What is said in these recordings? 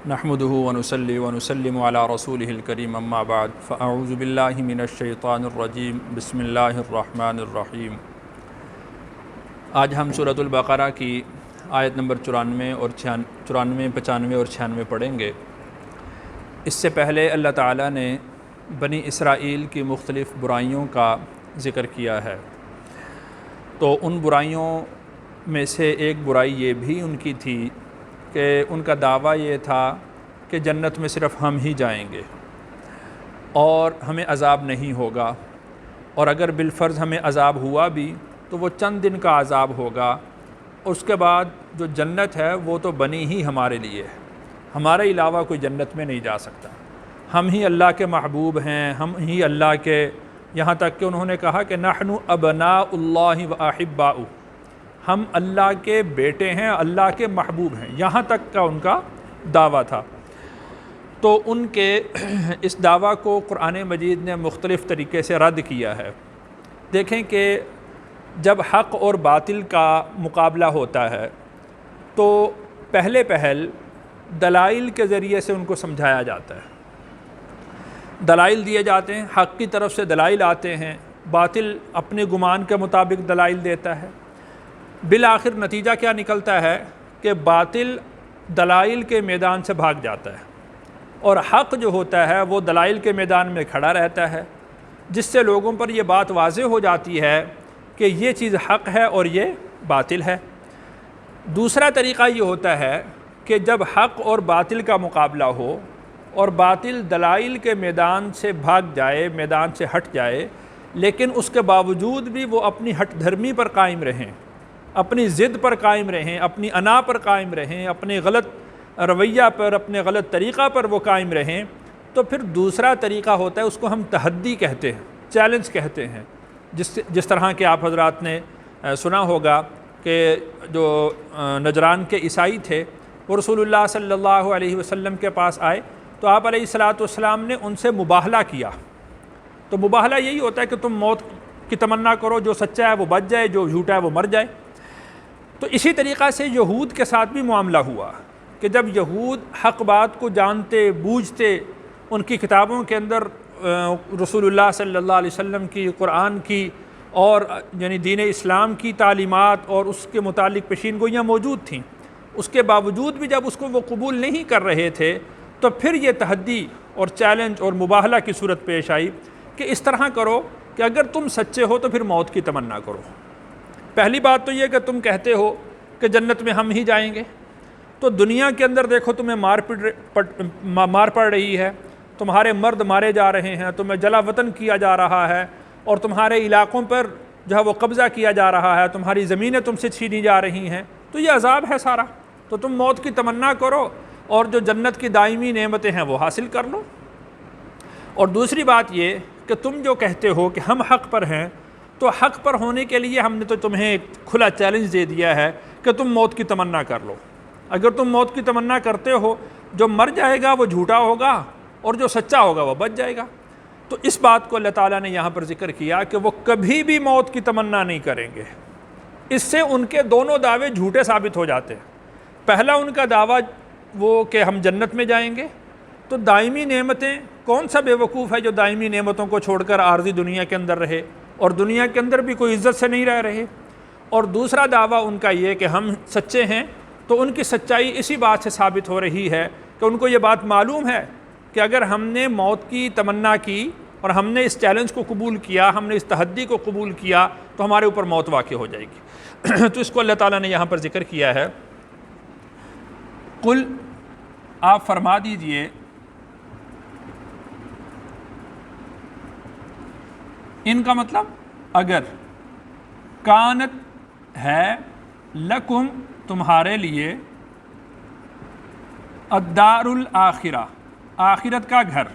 نحمده ونصلي ونسلم على رسوله الكريم اما بعد فاعوذ بالله من الشیطان الرجیم بسم اللہ الرحمن الرحیم۔ آج ہم سورۃ البقرہ کی آیت نمبر 94 اور 95 اور 96 پڑھیں گے۔ اس سے پہلے اللہ تعالیٰ نے بنی اسرائیل کی مختلف برائیوں کا ذکر کیا ہے، تو ان برائیوں میں سے ایک برائی یہ بھی ان کی تھی کہ ان کا دعویٰ یہ تھا کہ جنت میں صرف ہم ہی جائیں گے اور ہمیں عذاب نہیں ہوگا، اور اگر بالفرض ہمیں عذاب ہوا بھی تو وہ چند دن کا عذاب ہوگا، اس کے بعد جو جنت ہے وہ تو بنی ہی ہمارے لیے ہے، ہمارے علاوہ کوئی جنت میں نہیں جا سکتا، ہم ہی اللہ کے محبوب ہیں، ہم ہی اللہ کے، یہاں تک کہ انہوں نے کہا کہ نحن ابناء اللہ و احباؤہ، ہم اللہ کے بیٹے ہیں، اللہ کے محبوب ہیں، یہاں تک کا ان کا دعویٰ تھا۔ تو ان کے اس دعویٰ کو قرآن مجید نے مختلف طریقے سے رد کیا ہے۔ دیکھیں کہ جب حق اور باطل کا مقابلہ ہوتا ہے تو پہل دلائل کے ذریعے سے ان کو سمجھایا جاتا ہے، دلائل دیے جاتے ہیں، حق کی طرف سے دلائل آتے ہیں، باطل اپنے گمان کے مطابق دلائل دیتا ہے، بالآخر نتیجہ کیا نکلتا ہے کہ باطل دلائل کے میدان سے بھاگ جاتا ہے اور حق جو ہوتا ہے وہ دلائل کے میدان میں کھڑا رہتا ہے، جس سے لوگوں پر یہ بات واضح ہو جاتی ہے کہ یہ چیز حق ہے اور یہ باطل ہے۔ دوسرا طریقہ یہ ہوتا ہے کہ جب حق اور باطل کا مقابلہ ہو اور باطل دلائل کے میدان سے بھاگ جائے، میدان سے ہٹ جائے، لیکن اس کے باوجود بھی وہ اپنی ہٹ دھرمی پر قائم رہیں، اپنی ضد پر قائم رہیں، اپنی انا پر قائم رہیں، اپنے غلط رویہ پر، اپنے غلط طریقہ پر وہ قائم رہیں، تو پھر دوسرا طریقہ ہوتا ہے، اس کو ہم تحدی کہتے ہیں، چیلنج کہتے ہیں، جس طرح کہ آپ حضرات نے سنا ہوگا کہ جو نجران کے عیسائی تھے وہ رسول اللہ صلی اللہ علیہ وسلم کے پاس آئے تو آپ علیہ الصلاۃ والسلام نے ان سے مباہلہ کیا۔ تو مباہلہ یہی ہوتا ہے کہ تم موت کی تمنا کرو، جو سچا ہے وہ بچ جائے، جو جھوٹا ہے وہ مر جائے۔ تو اسی طریقہ سے یہود کے ساتھ بھی معاملہ ہوا کہ جب یہود حق بات کو جانتے بوجھتے، ان کی کتابوں کے اندر رسول اللہ صلی اللہ علیہ وسلم کی، قرآن کی اور یعنی دین اسلام کی تعلیمات اور اس کے متعلق پیشین گوئیاں موجود تھیں، اس کے باوجود بھی جب اس کو وہ قبول نہیں کر رہے تھے تو پھر یہ تحدی اور چیلنج اور مباہلہ کی صورت پیش آئی کہ اس طرح کرو کہ اگر تم سچے ہو تو پھر موت کی تمنا کرو۔ پہلی بات تو یہ کہ تم کہتے ہو کہ جنت میں ہم ہی جائیں گے، تو دنیا کے اندر دیکھو تمہیں مار پڑ رہی ہے، تمہارے مرد مارے جا رہے ہیں، تمہیں جلا وطن کیا جا رہا ہے، اور تمہارے علاقوں پر جو ہے وہ قبضہ کیا جا رہا ہے، تمہاری زمینیں تم سے چھینی جا رہی ہیں، تو یہ عذاب ہے سارا، تو تم موت کی تمنا کرو اور جو جنت کی دائمی نعمتیں ہیں وہ حاصل کر لو۔ اور دوسری بات یہ کہ تم جو کہتے ہو کہ ہم حق پر ہیں، تو حق پر ہونے کے لیے ہم نے تو تمہیں ایک کھلا چیلنج دے دیا ہے کہ تم موت کی تمنا کر لو۔ اگر تم موت کی تمنا کرتے ہو، جو مر جائے گا وہ جھوٹا ہوگا اور جو سچا ہوگا وہ بچ جائے گا۔ تو اس بات کو اللہ تعالیٰ نے یہاں پر ذکر کیا کہ وہ کبھی بھی موت کی تمنا نہیں کریں گے، اس سے ان کے دونوں دعوے جھوٹے ثابت ہو جاتے ہیں۔ پہلا ان کا دعویٰ وہ کہ ہم جنت میں جائیں گے، تو دائمی نعمتیں، کون سا بے وقوف ہے جو دائمی نعمتوں کو چھوڑ کر عارضی دنیا کے اندر رہے اور دنیا کے اندر بھی کوئی عزت سے نہیں رہ رہے۔ اور دوسرا دعویٰ ان کا یہ کہ ہم سچے ہیں، تو ان کی سچائی اسی بات سے ثابت ہو رہی ہے کہ ان کو یہ بات معلوم ہے کہ اگر ہم نے موت کی تمنا کی اور ہم نے اس چیلنج کو قبول کیا، ہم نے اس تحدی کو قبول کیا، تو ہمارے اوپر موت واقع ہو جائے گی۔ تو اس کو اللہ تعالیٰ نے یہاں پر ذکر کیا ہے، قل، آپ فرما دیجئے، ان کا مطلب اگر، کانت ہے، لکم تمہارے لیے، الدار الآخرہ آخرت کا گھر،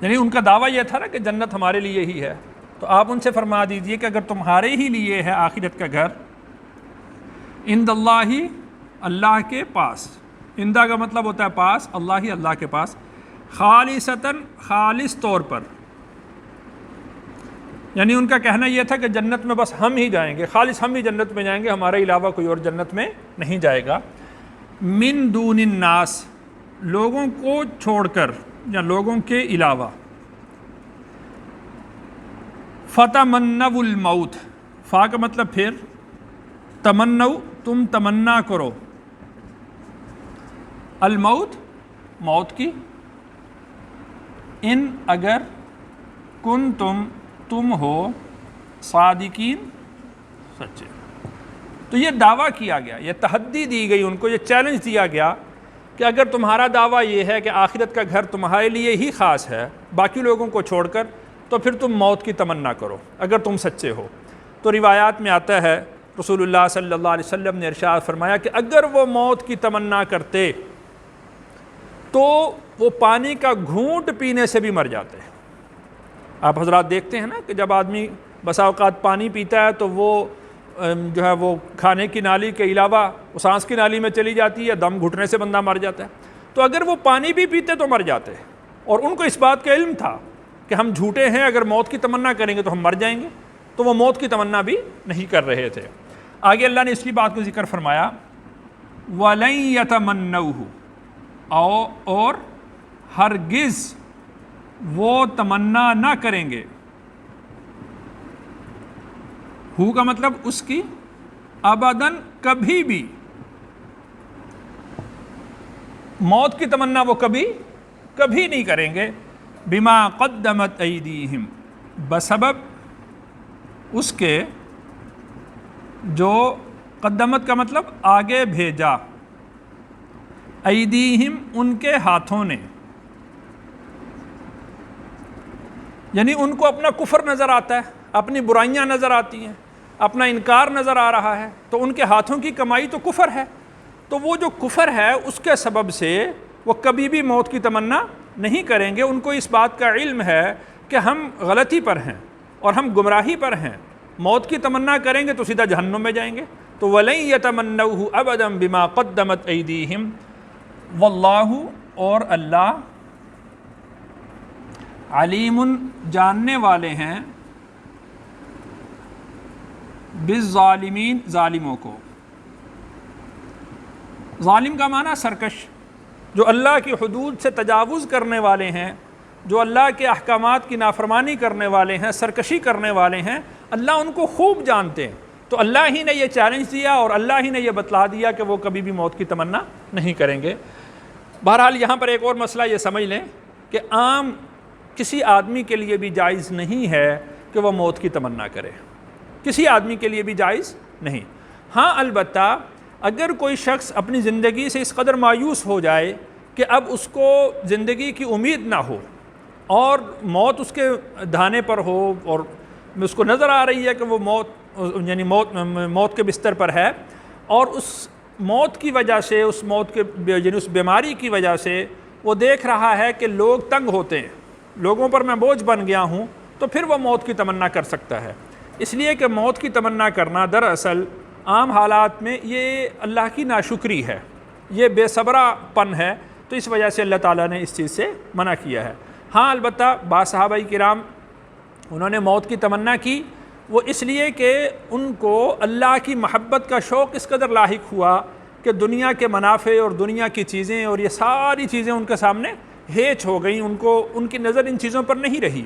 یعنی ان کا دعویٰ یہ تھا نا کہ جنت ہمارے لیے ہی ہے، تو آپ ان سے فرما دیجئے کہ اگر تمہارے ہی لیے ہے آخرت کا گھر، عند اللہ، اللہ کے پاس، عندہ کا مطلب ہوتا ہے پاس، اللہ ہی اللہ کے پاس، خالصتاً خالص طور پر، یعنی ان کا کہنا یہ تھا کہ جنت میں بس ہم ہی جائیں گے، خالص ہم ہی جنت میں جائیں گے، ہمارے علاوہ کوئی اور جنت میں نہیں جائے گا۔ من دون الناس، لوگوں کو چھوڑ کر یا لوگوں کے علاوہ۔ فتمنوا الموت، فا کا مطلب پھر، تمنو تم تمنا کرو، الموت موت کی، ان اگر، کن تم ہو، صادقین سچے۔ تو یہ دعویٰ کیا گیا، یہ تحدی دی گئی ان کو، یہ چیلنج دیا گیا کہ اگر تمہارا دعویٰ یہ ہے کہ آخرت کا گھر تمہارے لیے ہی خاص ہے باقی لوگوں کو چھوڑ کر، تو پھر تم موت کی تمنا کرو اگر تم سچے ہو۔ تو روایات میں آتا ہے رسول اللہ صلی اللہ علیہ وسلم نے ارشاد فرمایا کہ اگر وہ موت کی تمنا کرتے تو وہ پانی کا گھونٹ پینے سے بھی مر جاتے ہیں۔ آپ حضرات دیکھتے ہیں نا کہ جب آدمی بسا اوقات پانی پیتا ہے تو وہ جو ہے وہ کھانے کی نالی کے علاوہ وہ سانس کی نالی میں چلی جاتی ہے، دم گھٹنے سے بندہ مر جاتا ہے۔ تو اگر وہ پانی بھی پیتے تو مر جاتے، اور ان کو اس بات کا علم تھا کہ ہم جھوٹے ہیں، اگر موت کی تمنا کریں گے تو ہم مر جائیں گے، تو وہ موت کی تمنا بھی نہیں کر رہے تھے۔ آگے اللہ نے اسی بات کو ذکر فرمایا، وَلَن يَتَمَنَّوْهُ، اور ہرگز وہ تمنا نہ کریں گے، ہو کا مطلب اس کی، ابداً کبھی بھی، موت کی تمنا وہ کبھی نہیں کریں گے، بما قدمت ایدیہم، بسبب اس کے جو، قدمت کا مطلب آگے بھیجا، ایدیہم ان کے ہاتھوں نے، یعنی ان کو اپنا کفر نظر آتا ہے، اپنی برائیاں نظر آتی ہیں، اپنا انکار نظر آ رہا ہے، تو ان کے ہاتھوں کی کمائی تو کفر ہے، تو وہ جو کفر ہے اس کے سبب سے وہ کبھی بھی موت کی تمنا نہیں کریں گے۔ ان کو اس بات کا علم ہے کہ ہم غلطی پر ہیں اور ہم گمراہی پر ہیں، موت کی تمنا کریں گے تو سیدھا جہنم میں جائیں گے۔ تو وَلَن يَتَمَنَّوْهُ أَبَدًا بِمَا قَدَّمَتْ أَيْدِيهِمْ، وَاللَّهُ، اور اللہ، علیم، جاننے والے ہیں، بالظالمین، ظالموں کو۔ ظالم کا معنی سرکش، جو اللہ کی حدود سے تجاوز کرنے والے ہیں، جو اللہ کے احکامات کی نافرمانی کرنے والے ہیں، سرکشی کرنے والے ہیں، اللہ ان کو خوب جانتے ہیں۔ تو اللہ ہی نے یہ چیلنج دیا اور اللہ ہی نے یہ بتلا دیا کہ وہ کبھی بھی موت کی تمنا نہیں کریں گے۔ بہرحال یہاں پر ایک اور مسئلہ یہ سمجھ لیں کہ عام کسی آدمی کے لیے بھی جائز نہیں ہے کہ وہ موت کی تمنا کرے، کسی آدمی کے لیے بھی جائز نہیں۔ ہاں البتہ اگر کوئی شخص اپنی زندگی سے اس قدر مایوس ہو جائے کہ اب اس کو زندگی کی امید نہ ہو اور موت اس کے دھانے پر ہو اور اس کو نظر آ رہی ہے کہ وہ موت کے بستر پر ہے، اور اس موت کی وجہ سے، اس موت کے یعنی اس بیماری کی وجہ سے وہ دیکھ رہا ہے کہ لوگ تنگ ہوتے ہیں، لوگوں پر میں بوجھ بن گیا ہوں، تو پھر وہ موت کی تمنا کر سکتا ہے۔ اس لیے کہ موت کی تمنا کرنا دراصل عام حالات میں یہ اللہ کی ناشکری ہے، یہ بے صبرا پن ہے، تو اس وجہ سے اللہ تعالیٰ نے اس چیز سے منع کیا ہے۔ ہاں البتہ بعض صحابہ کرام انہوں نے موت کی تمنا کی، وہ اس لیے کہ ان کو اللہ کی محبت کا شوق اس قدر لاحق ہوا کہ دنیا کے منافع اور دنیا کی چیزیں اور یہ ساری چیزیں ان کے سامنے ہیچ ہو گئیں، ان کی نظر ان چیزوں پر نہیں رہی،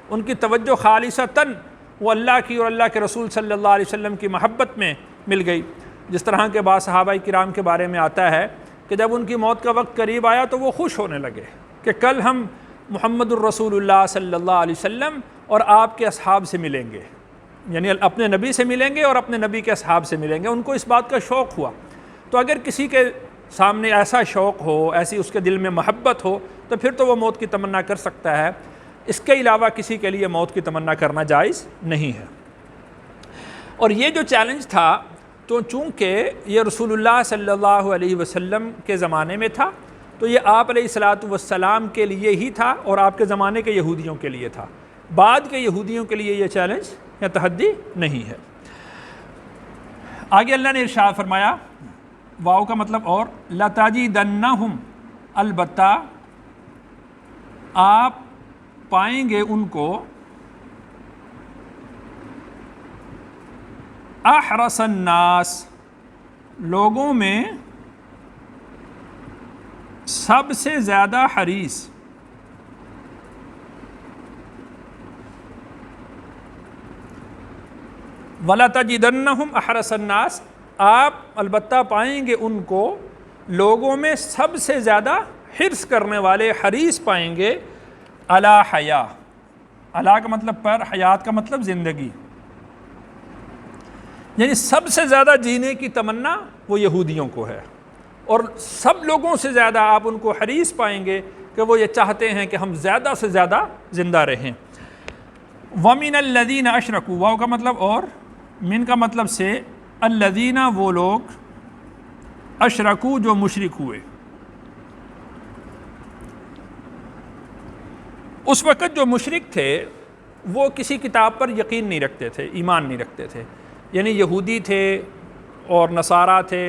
ان کی توجہ خالصتاً وہ اللہ کی اور اللہ کے رسول صلی اللہ علیہ وسلم کی محبت میں مل گئی۔ جس طرح کے بعض صحابہ کرام کے بارے میں آتا ہے کہ جب ان کی موت کا وقت قریب آیا تو وہ خوش ہونے لگے کہ کل ہم محمد الرسول اللہ صلی اللہ علیہ وسلم اور آپ کے اصحاب سے ملیں گے، یعنی اپنے نبی سے ملیں گے اور اپنے نبی کے اصحاب سے ملیں گے۔ ان کو اس بات کا شوق ہوا۔ تو اگر کسی کے سامنے ایسا شوق ہو، ایسی اس کے دل میں محبت ہو، تو پھر تو وہ موت کی تمنا کر سکتا ہے، اس کے علاوہ کسی کے لیے موت کی تمنا کرنا جائز نہیں ہے۔ اور یہ جو چیلنج تھا تو چونکہ یہ رسول اللہ صلی اللہ علیہ وسلم کے زمانے میں تھا، تو یہ آپ علیہ الصلاۃ والسلام کے لیے ہی تھا اور آپ کے زمانے کے یہودیوں کے لیے تھا، بعد کے یہودیوں کے لیے یہ چیلنج یا تحدی نہیں ہے۔ آگے اللہ نے ارشاد فرمایا، واو کا مطلب اور، لَتَجِدَنَّهُمْ، البتہ آپ پائیں گے ان کو، احرص الناس لوگوں میں سب سے زیادہ حریص، وَلَتَجِدَنَّهُمْ أَحْرَصَ النَّاسِ آپ البتہ پائیں گے ان کو لوگوں میں سب سے زیادہ حرص کرنے والے، حریص پائیں گے، علی حیا، علی کا مطلب پر، حیات کا مطلب زندگی، یعنی سب سے زیادہ جینے کی تمنا وہ یہودیوں کو ہے، اور سب لوگوں سے زیادہ آپ ان کو حریص پائیں گے کہ وہ یہ چاہتے ہیں کہ ہم زیادہ سے زیادہ زندہ رہیں۔ وَمِنَ الَّذِينَ أَشْرَكُوا، واو کا مطلب اور، من کا مطلب سے، الذین وہ لوگ، اشرکو جو مشرک ہوئے۔ اس وقت جو مشرک تھے وہ کسی کتاب پر یقین نہیں رکھتے تھے، ایمان نہیں رکھتے تھے، یعنی یہودی تھے اور نصارہ تھے،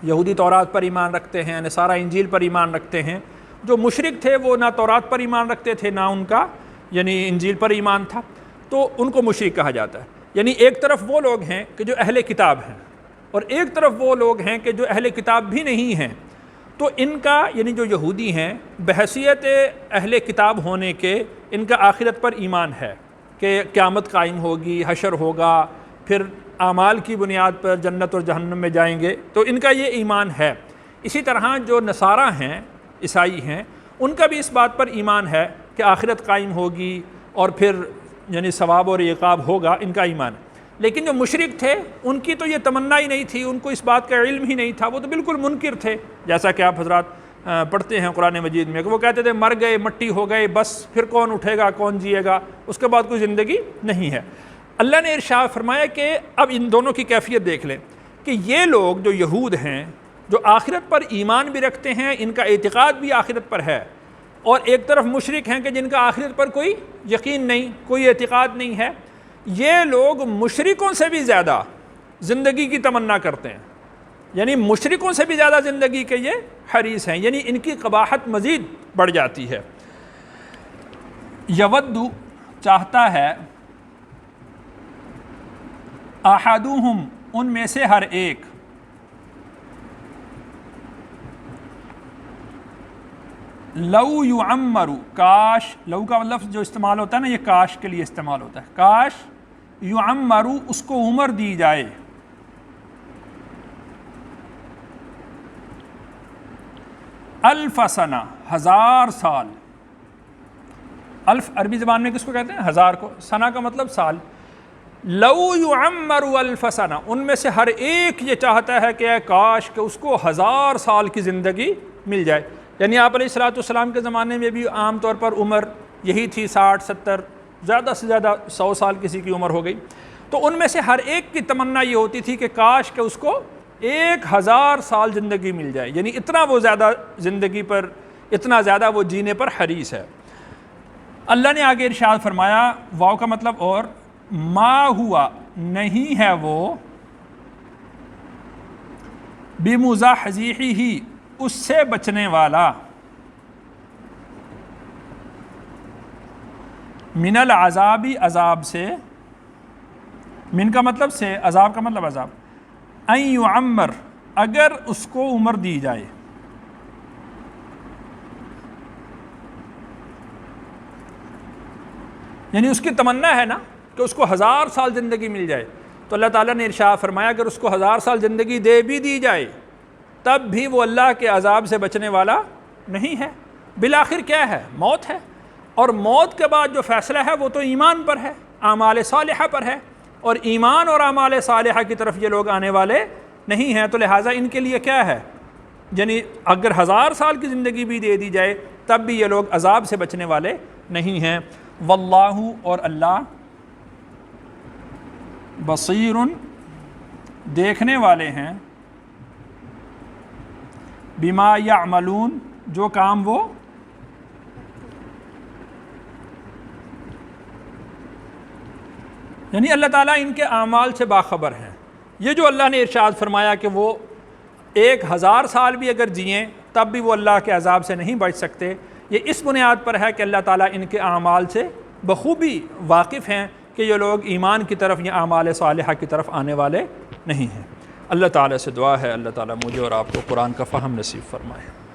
یہودی تورات پر ایمان رکھتے ہیں، نصارہ انجیل پر ایمان رکھتے ہیں۔ جو مشرک تھے وہ نہ تورات پر ایمان رکھتے تھے نہ ان کا یعنی انجیل پر ایمان تھا، تو ان کو مشرک کہا جاتا ہے۔ یعنی ایک طرف وہ لوگ ہیں کہ جو اہل کتاب ہیں، اور ایک طرف وہ لوگ ہیں کہ جو اہل کتاب بھی نہیں ہیں، تو ان کا یعنی جو یہودی ہیں بحیثیت اہل کتاب ہونے کے ان کا آخرت پر ایمان ہے کہ قیامت قائم ہوگی، حشر ہوگا، پھر اعمال کی بنیاد پر جنت اور جہنم میں جائیں گے، تو ان کا یہ ایمان ہے۔ اسی طرح جو نصارہ ہیں، عیسائی ہیں، ان کا بھی اس بات پر ایمان ہے کہ آخرت قائم ہوگی اور پھر یعنی ثواب اور عقاب ہوگا، ان کا ایمان ہے۔ لیکن جو مشرک تھے ان کی تو یہ تمنا ہی نہیں تھی، ان کو اس بات کا علم ہی نہیں تھا، وہ تو بالکل منکر تھے، جیسا کہ آپ حضرات پڑھتے ہیں قرآن مجید میں کہ وہ کہتے تھے مر گئے، مٹی ہو گئے، بس پھر کون اٹھے گا، کون جیے گا، اس کے بعد کوئی زندگی نہیں ہے۔ اللہ نے ارشاد فرمایا کہ اب ان دونوں کی کیفیت دیکھ لیں کہ یہ لوگ جو یہود ہیں، جو آخرت پر ایمان بھی رکھتے ہیں، ان کا اعتقاد بھی آخرت پر ہے، اور ایک طرف مشرک ہیں کہ جن کا آخرت پر کوئی یقین نہیں، کوئی اعتقاد نہیں ہے، یہ لوگ مشرکوں سے بھی زیادہ زندگی کی تمنا کرتے ہیں، یعنی مشرکوں سے بھی زیادہ زندگی کے یہ حریص ہیں، یعنی ان کی قباحت مزید بڑھ جاتی ہے۔ یود چاہتا ہے، احدہم ان میں سے ہر ایک، لو یعمر کاش، لو کا لفظ جو استعمال ہوتا ہے نا یہ کاش کے لیے استعمال ہوتا ہے، کاش یعمر اس کو عمر دی جائے، الف سنہ 1000 سال، الف عربی زبان میں کس کو کہتے ہیں؟ 1000 کو، سنہ کا مطلب سال۔ لو یعمر الف سنہ، ان میں سے ہر ایک یہ چاہتا ہے کہ اے کاش کہ اس کو 1000 سال کی زندگی مل جائے، یعنی آپ علیہ الصلوۃ والسلام کے زمانے میں بھی عام طور پر عمر یہی تھی 60 70، زیادہ سے زیادہ 100 سال کسی کی عمر ہو گئی، تو ان میں سے ہر ایک کی تمنا یہ ہوتی تھی کہ کاش کہ اس کو 1000 سال زندگی مل جائے، یعنی اتنا وہ زیادہ زندگی پر، اتنا زیادہ وہ جینے پر حریص ہے۔ اللہ نے آگے ارشاد فرمایا، واو کا مطلب اور، ما ہوا نہیں ہے وہ، بمزحزحہ اس سے بچنے والا، من العذاب عذاب سے، من کا مطلب سے، عذاب کا مطلب عذاب، ان یعمر اگر اس کو عمر دی جائے، یعنی اس کی تمنا ہے نا کہ اس کو 1000 سال زندگی مل جائے، تو اللہ تعالیٰ نے ارشاد فرمایا اگر اس کو 1000 سال زندگی دے بھی دی جائے تب بھی وہ اللہ کے عذاب سے بچنے والا نہیں ہے۔ بالآخر کیا ہے؟ موت ہے، اور موت کے بعد جو فیصلہ ہے وہ تو ایمان پر ہے، اعمال صالحہ پر ہے، اور ایمان اور اعمال صالحہ کی طرف یہ لوگ آنے والے نہیں ہیں، تو لہٰذا ان کے لیے کیا ہے، یعنی اگر 1000 سال کی زندگی بھی دے دی جائے تب بھی یہ لوگ عذاب سے بچنے والے نہیں ہیں۔ واللہ اور اللہ، بصیر دیکھنے والے ہیں، بما یعملون جو کام وہ یعنی اللہ تعالیٰ ان کے اعمال سے باخبر ہیں۔ یہ جو اللہ نے ارشاد فرمایا کہ وہ 1000 سال بھی اگر جئیں تب بھی وہ اللہ کے عذاب سے نہیں بچ سکتے، یہ اس بنیاد پر ہے کہ اللہ تعالیٰ ان کے اعمال سے بخوبی واقف ہیں کہ کہ یہ لوگ ایمان کی طرف یا اعمال صالحہ کی طرف آنے والے نہیں ہیں۔ اللہ تعالیٰ سے دعا ہے اللہ تعالیٰ مجھے اور آپ کو قرآن کا فہم نصیب فرمائے۔